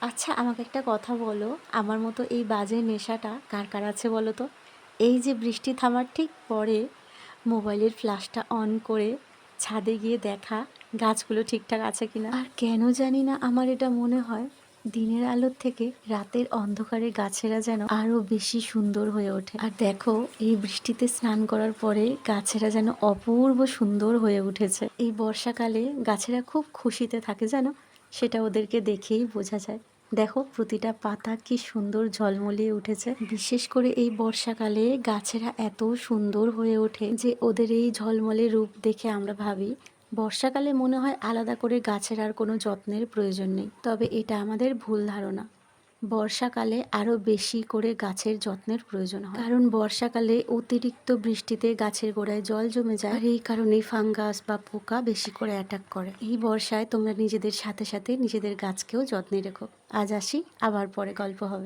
আচ্ছা, আমাকে একটা কথা বলো, আমার মতো এই বাজে নেশাটা কার কার আছে বলো তো? এই যে বৃষ্টি থামার ঠিক পরে মোবাইলের ফ্ল্যাশটা অন করে ছাদে গিয়ে দেখা গাছগুলো ঠিকঠাক আছে কিনা। আর কেন জানি না আমার এটা মনে হয় দিনের আলোর থেকে রাতের অন্ধকারে গাছেরা যেন আরো বেশি সুন্দর হয়ে ওঠে। আর দেখো, এই বৃষ্টিতে স্নান করার পরে গাছেরা যেন অপূর্ব সুন্দর হয়ে উঠেছে। এই বর্ষাকালে গাছেরা খুব খুশিতে থাকে যেন, সেটা ওদেরকে দেখেই বোঝা যায়। দেখো, প্রতিটা পাতা কি সুন্দর ঝলমলিয়ে উঠেছে। বিশেষ করে এই বর্ষাকালে গাছেরা এত সুন্দর হয়ে ওঠে যে ওদের এই ঝলমলে রূপ দেখে আমরা ভাবি বর্ষাকালে মনে হয় আলাদা করে গাছের আর কোনো যত্নের প্রয়োজন নেই। তবে এটা আমাদের ভুল ধারণা। বর্ষাকালে আরো বেশি করে গাছের যত্নের প্রয়োজন হয়, কারণ বর্ষাকালে অতিরিক্ত বৃষ্টিতে গাছের গোড়ায় জল জমে যায়, আর এই কারণেই ফাঙ্গাস বা পোকা বেশি করে অ্যাটাক করে। এই বর্ষায় তোমরা নিজেদের সাথে সাথে নিজেদের গাছকেও যত্নে রেখো। আজ আসি, আবার পরে গল্প হবে।